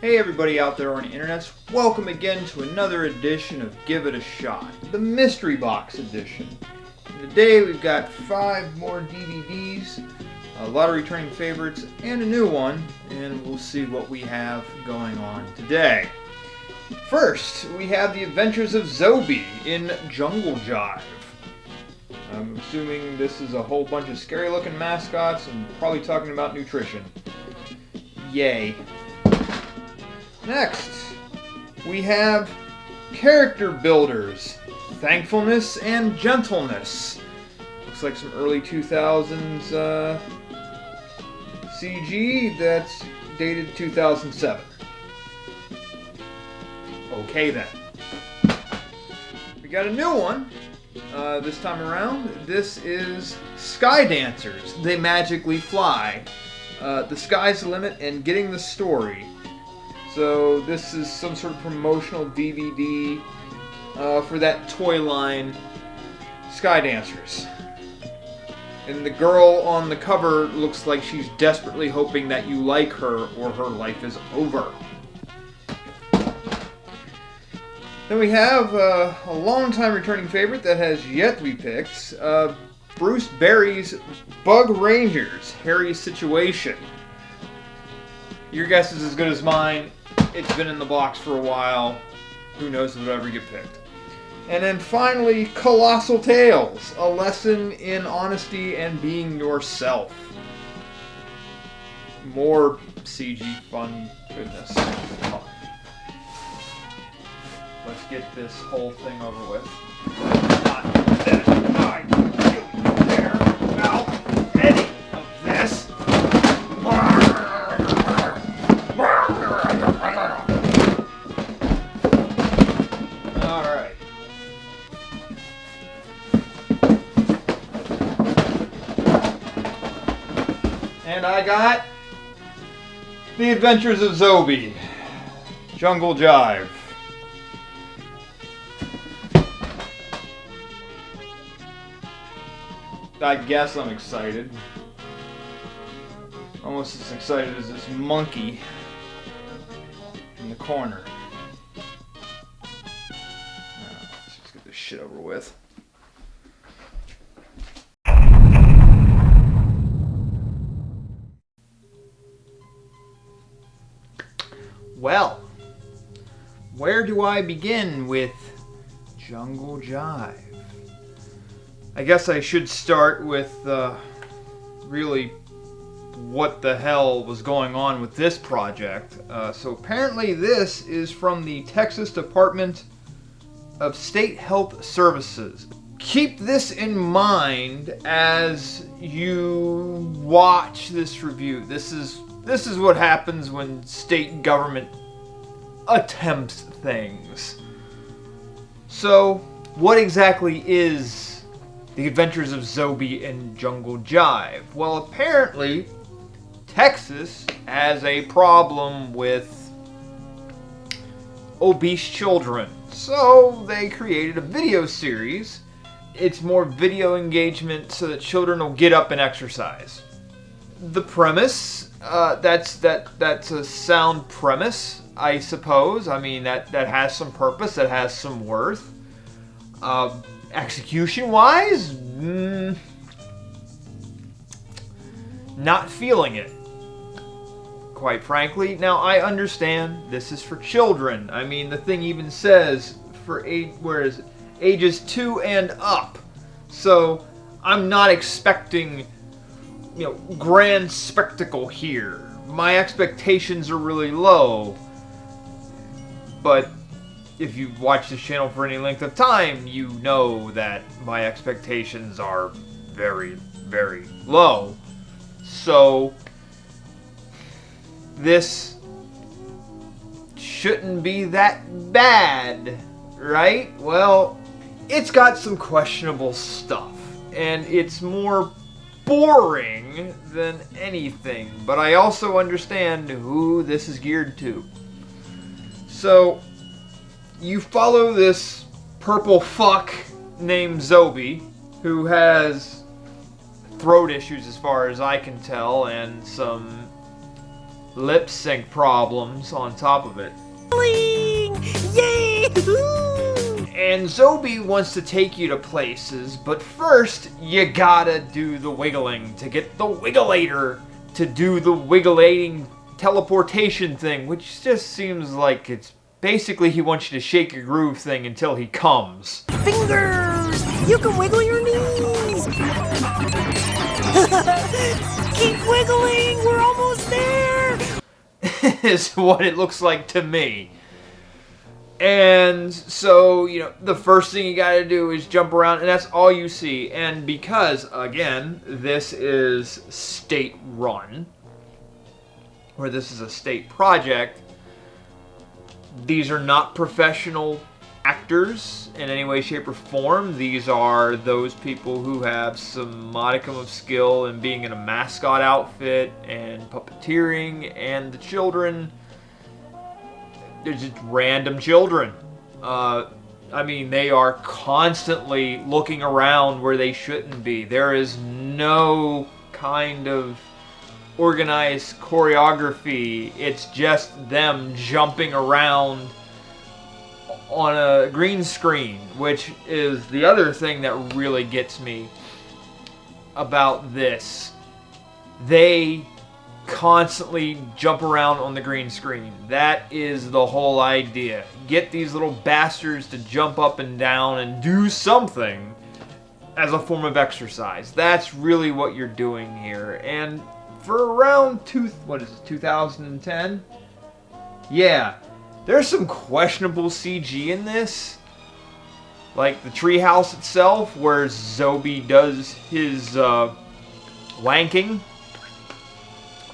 Hey everybody out there on the internet, welcome again to another edition of Give It a Shot, the Mystery Box edition. And today we've got 5 more DVDs, a lot of returning favorites, and a new one, and we'll see what we have going on today. First, we have The Adventures of Zobi in Jungle Jive. I'm assuming this is a whole bunch of scary looking mascots and probably talking about nutrition. Yay. Next, we have Character Builders, Thankfulness and Gentleness. Looks like some early 2000s CG that's dated 2007. Okay then. We got a new one this time around. This is Sky Dancers. They magically fly. The sky's the limit and getting the story. So this is some sort of promotional DVD for that toy line, Sky Dancers. And the girl on the cover looks like she's desperately hoping that you like her or her life is over. Then we have a long-time returning favorite that has yet to be picked, Bruce Berry's Bug Rangers, Harry's Situation. Your guess is as good as mine. It's been in the box for a while. Who knows if it'll ever get picked. And then finally, Colossal Tales, a lesson in honesty and being yourself. More CG fun goodness. Come on. Let's get this whole thing over with. Not that I really care about any of this. Alright. And I got The Adventures of Zobi, Jungle Jive. I guess I'm excited. Almost as excited as this monkey in the corner. Let's just get this shit over with. Well, where do I begin with Jungle Jive? I guess I should start with really what the hell was going on with this project. So apparently this is from the Texas Department of State Health Services. Keep this in mind as you watch this review. This is what happens when state government attempts things. So what exactly is The Adventures of Zobi and Jungle Jive? Well, apparently, Texas has a problem with obese children. So they created a video series. It's more video engagement so that children will get up and exercise. The premise, that's a sound premise, I suppose. I mean, that has some purpose, that has some worth. Execution-wise, not feeling it, quite frankly. Now, I understand this is for children. I mean, the thing even says for ages 2 and up. So, I'm not expecting, grand spectacle here. My expectations are really low. But if you've watched this channel for any length of time, you know that my expectations are very, very low. So, this shouldn't be that bad, right? Well, it's got some questionable stuff, and it's more boring than anything, but I also understand who this is geared to. So, you follow this purple fuck named Zobi, who has throat issues as far as I can tell, and some lip sync problems on top of it. Yay! And Zobi wants to take you to places, but first you gotta do the wiggling to get the Wiggleator to do the wiggling teleportation thing, which just seems like it's basically he wants you to shake your groove thing until he comes. Fingers! You can wiggle your knees! Keep wiggling! We're almost there! Is what it looks like to me. And so, the first thing you gotta do is jump around, and that's all you see. And because, again, this is state-run, or this is a state project, these are not professional actors in any way, shape, or form. These are those people who have some modicum of skill in being in a mascot outfit and puppeteering, and the children, they're just random children. They are constantly looking around where they shouldn't be. There is no kind of organized choreography. It's just them jumping around on a green screen, which is the other thing that really gets me about this. They constantly jump around on the green screen. That is the whole idea. Get these little bastards to jump up and down and do something as a form of exercise. That's really what you're doing here. And for around 2010? Yeah, there's some questionable CG in this. Like the treehouse itself, where Zobi does his wanking.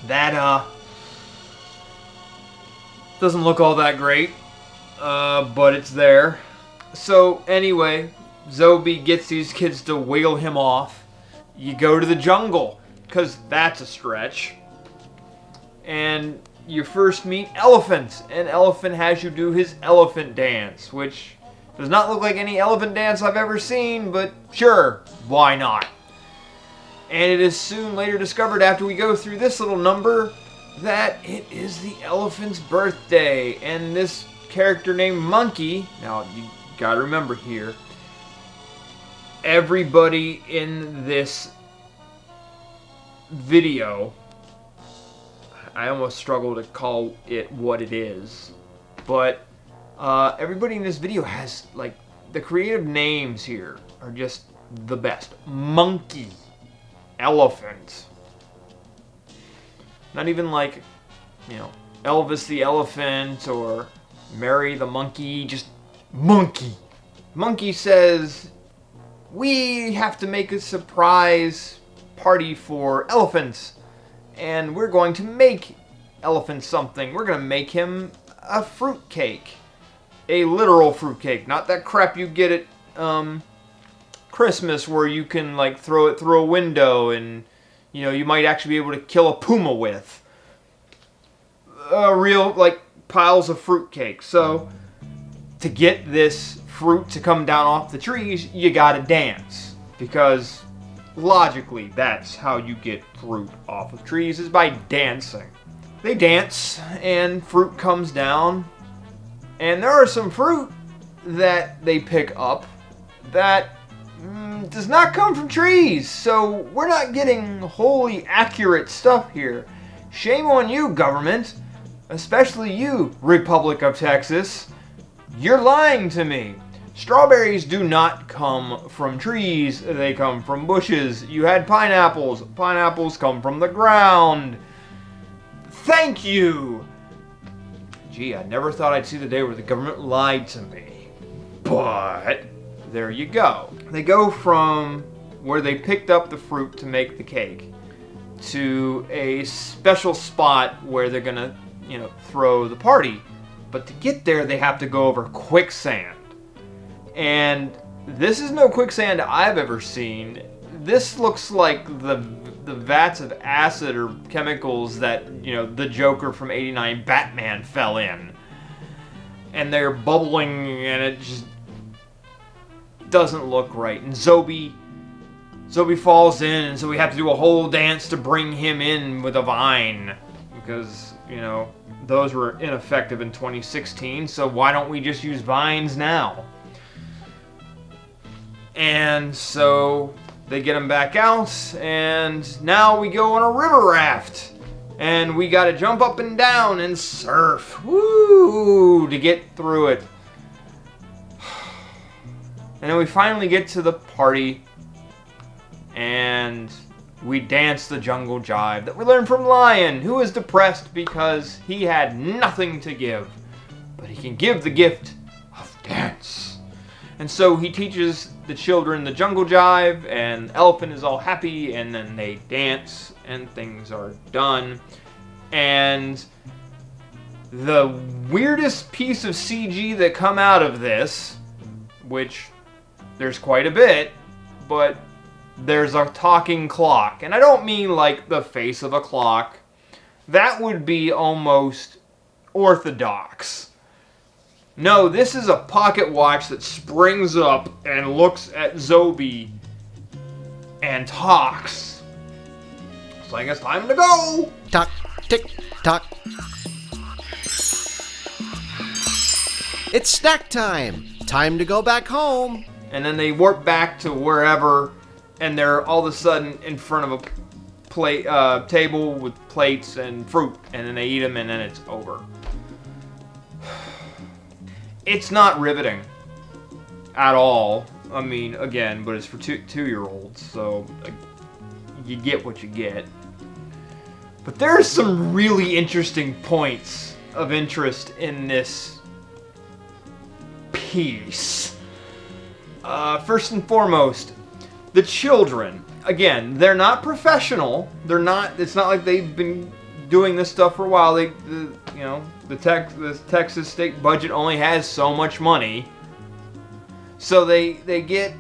That doesn't look all that great, but it's there. So anyway, Zobi gets these kids to wiggle him off. You go to the jungle, because that's a stretch. And you first meet Elephant, and Elephant has you do his elephant dance, which does not look like any elephant dance I've ever seen, but sure, why not? And it is soon later discovered after we go through this little number that it is the elephant's birthday. And this character named Monkey, now you gotta remember here, everybody in this video, I almost struggle to call it what it is, but everybody in this video has, like, the creative names here are just the best. Monkey. Elephant. Not even like, Elvis the Elephant or Mary the Monkey, just Monkey. Monkey says, we have to make a surprise party for Elephant, and we're going to make Elephant something. We're going to make him a fruitcake. A literal fruitcake, not that crap you get at, Christmas where you can like throw it through a window and you might actually be able to kill a puma with. Real like piles of fruitcake. So to get this fruit to come down off the trees, you gotta dance, because logically that's how you get fruit off of trees, is by dancing. They dance and fruit comes down, and there are some fruit that they pick up that does not come from trees, so we're not getting wholly accurate stuff here. Shame on you, government, especially you, Republic of Texas. You're lying to me. Strawberries do not come from trees, they come from bushes. You had pineapples. Pineapples come from the ground. Thank you! Gee, I never thought I'd see the day where the government lied to me. But there you go. They go from where they picked up the fruit to make the cake to a special spot where they're gonna, throw the party. But to get there, they have to go over quicksand. And this is no quicksand I've ever seen. This looks like the vats of acid or chemicals that, the Joker from '89 Batman fell in. And they're bubbling, and it just doesn't look right. And Zobi falls in, and so we have to do a whole dance to bring him in with a vine, because you know, those were ineffective in 2016, so why don't we just use vines now? And so they get them back out, and now we go on a river raft. And we gotta jump up and down and surf. Woo! To get through it. And then we finally get to the party, and we dance the jungle jive that we learned from Lion, who is depressed because he had nothing to give. But he can give the gift of dance. And so he teaches the children the jungle jive, and Elephant is all happy, and then they dance, and things are done. And the weirdest piece of CG that come out of this, which there's quite a bit, but there's a talking clock. And I don't mean like the face of a clock. That would be almost orthodox. No, this is a pocket watch that springs up and looks at Zobi and talks. Saying it's time to go! Tock, tick, tock. It's snack time! Time to go back home! And then they warp back to wherever, and they're all of a sudden in front of a plate, table with plates and fruit, and then they eat them, and then it's over. It's not riveting at all. I mean, again, but it's for two-year-olds, so you get what you get. But there are some really interesting points of interest in this piece. First and foremost, the children. Again, they're not professional. It's not like they've been doing this stuff for a while. The Texas state budget only has so much money. So they get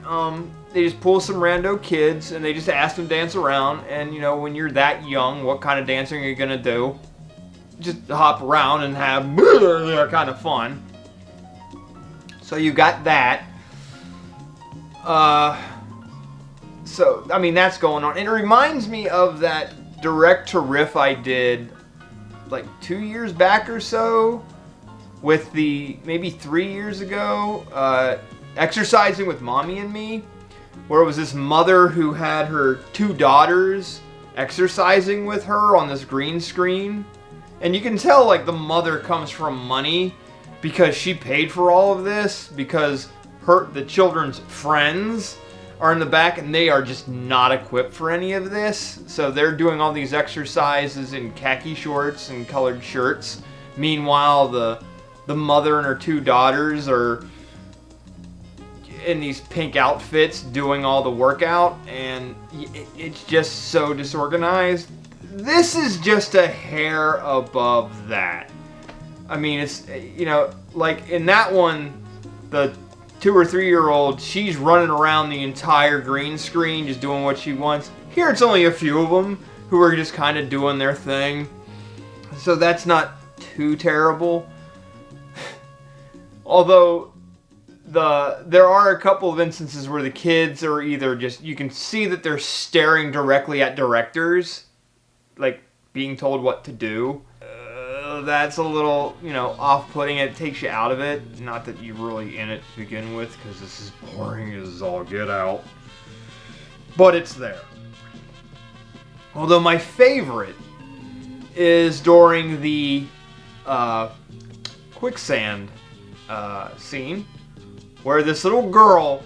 they just pull some rando kids and they just ask them to dance around. And you know, when you're that young, what kind of dancing are you gonna do? Just hop around and have kind of fun. So you got that. So I mean, that's going on. And it reminds me of that direct to riff I did like 2 years back or so with maybe 3 years ago, Exercising with Mommy and Me, where it was this mother who had her 2 daughters exercising with her on this green screen. And you can tell like the mother comes from money because she paid for all of this, because the children's friends are in the back and they are just not equipped for any of this. So they're doing all these exercises in khaki shorts and colored shirts. Meanwhile, the mother and her 2 daughters are in these pink outfits doing all the workout, and it's just so disorganized. This is just a hair above that. I mean, it's, you know, like in that one, the 2 or 3 year old, she's running around the entire green screen just doing what she wants. Here it's only a few of them who are just kind of doing their thing. So that's not too terrible. Although there are a couple of instances where the kids are either just, you can see that they're staring directly at directors, like being told what to do. That's a little, you know, off-putting. It takes you out of it. Not that you're really in it to begin with, because this is boring as all get out. But it's there. Although my favorite is during the quicksand scene, where this little girl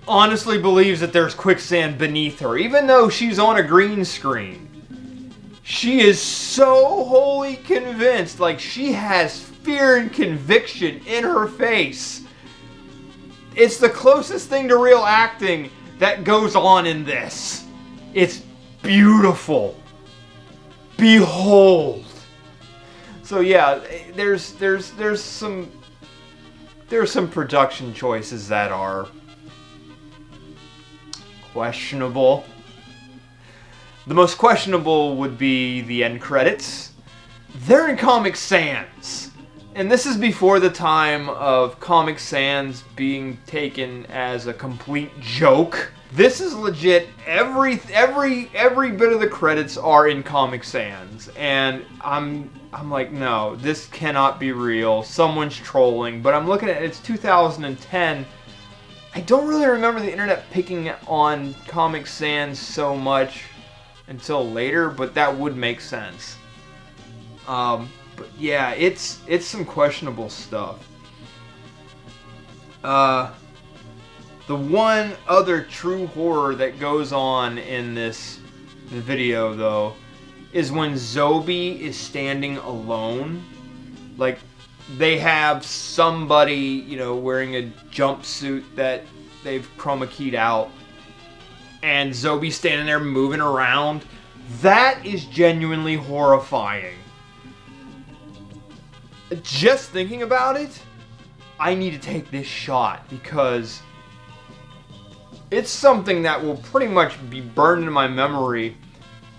honestly believes that there's quicksand beneath her, even though she's on a green screen. She is so wholly convinced, like she has fear and conviction in her face. It's the closest thing to real acting that goes on in this. It's beautiful. Behold. So yeah, there's some production choices that are questionable. The most questionable would be the end credits. They're in Comic Sans. And this is before the time of Comic Sans being taken as a complete joke. This is legit. Every bit of the credits are in Comic Sans, and I'm like, no, this cannot be real. Someone's trolling. But I'm looking at it, it's 2010. I don't really remember the internet picking on Comic Sans so much until later, but that would make sense. But yeah, it's some questionable stuff. The one other true horror that goes on in this video, though, is when Zobi is standing alone. Like, they have somebody, you know, wearing a jumpsuit that they've chroma keyed out, and Zobi's standing there moving around. That is genuinely horrifying. Just thinking about it, I need to take this shot, because it's something that will pretty much be burned into my memory,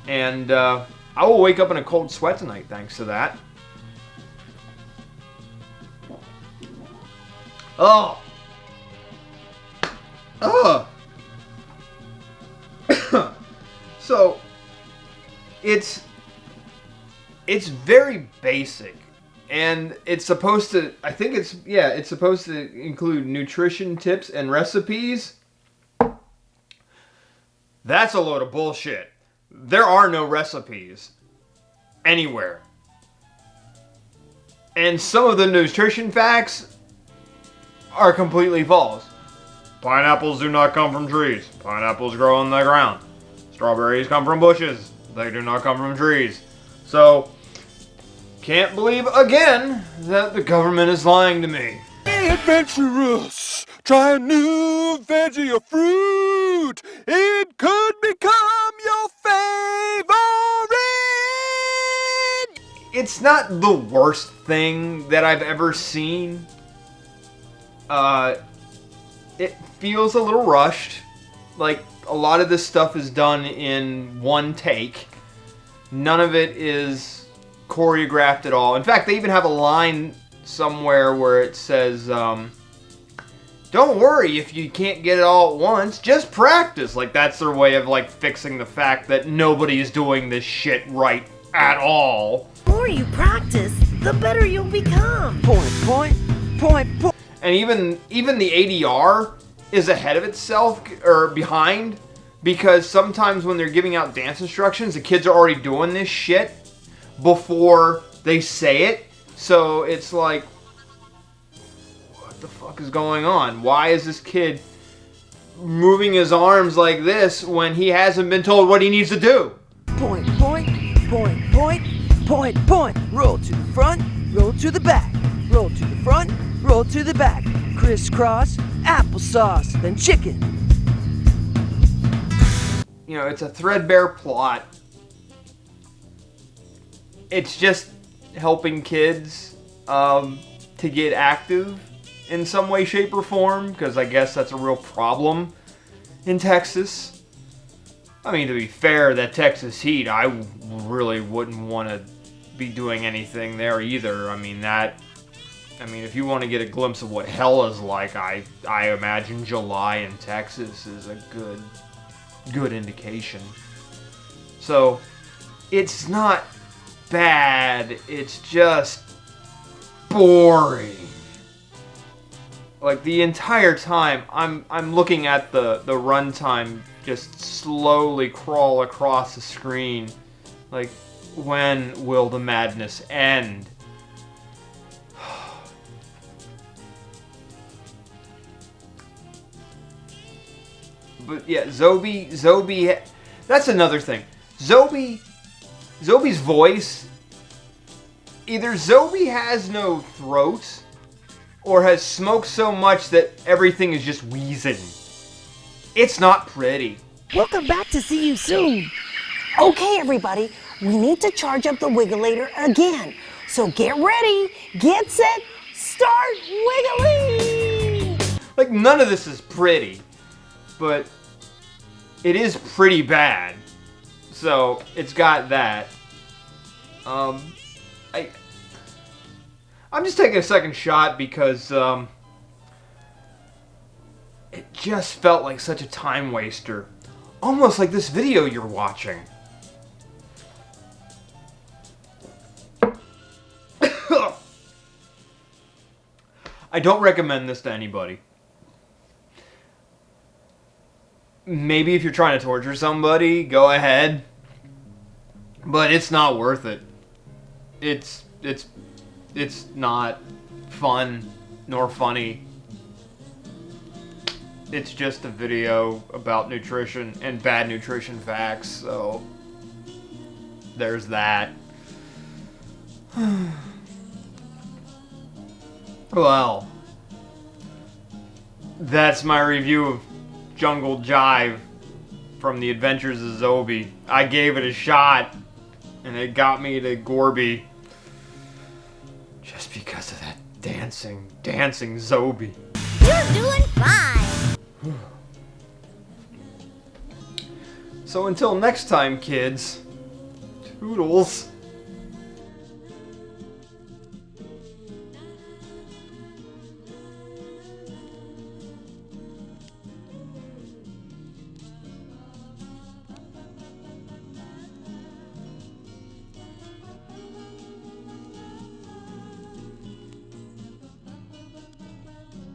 and I will wake up in a cold sweat tonight thanks to that. Oh! So, it's very basic. And it's supposed to, I think it's supposed to include nutrition tips and recipes. That's a load of bullshit. There are no recipes anywhere. And some of the nutrition facts are completely false. Pineapples do not come from trees. Pineapples grow on the ground. Strawberries come from bushes. They do not come from trees. So, can't believe again that the government is lying to me. Be adventurous. Try a new veggie or fruit. It could become your favorite. It's not the worst thing that I've ever seen. It feels a little rushed. Like, a lot of this stuff is done in one take. None of it is choreographed at all. In fact, they even have a line somewhere where it says, don't worry if you can't get it all at once, just practice. Like, that's their way of, like, fixing the fact that nobody is doing this shit right at all. The more you practice, the better you'll become. Point. And even the ADR is ahead of itself, or behind, because sometimes when they're giving out dance instructions, the kids are already doing this shit before they say it. So it's like, what the fuck is going on? Why is this kid moving his arms like this when he hasn't been told what he needs to do? Point. Roll to the front, roll to the back. Roll to the front, roll to the back. Crisscross, applesauce, then chicken. You know, it's a threadbare plot. It's just helping kids to get active in some way, shape, or form, because I guess that's a real problem in Texas. I mean, to be fair, that Texas heat, I really wouldn't want to be doing anything there either. I mean, if you want to get a glimpse of what hell is like, I imagine July in Texas is a good indication. So, it's not bad, it's just boring. Like, the entire time, I'm looking at the runtime just slowly crawl across the screen. Like, when will the madness end? But yeah, Zobi, that's another thing. Zobi's voice, either Zobi has no throat, or has smoked so much that everything is just wheezing. It's not pretty. Welcome back to see you soon. Okay, everybody, we need to charge up the Wiggulator again. So get ready, get set, start wiggling! Like, none of this is pretty, but it is pretty bad. So, it's got that. I'm just taking a second shot because, it just felt like such a time waster. Almost like this video you're watching. I don't recommend this to anybody. Maybe if you're trying to torture somebody, go ahead. But it's not worth it. It's not fun nor funny. It's just a video about nutrition and bad nutrition facts, so there's that. Well, that's my review of Jungle Jive from the Adventures of Zobi. I gave it a shot, and it got me to Gorby. Just because of that dancing Zobi. You're doing fine. So until next time, kids, toodles.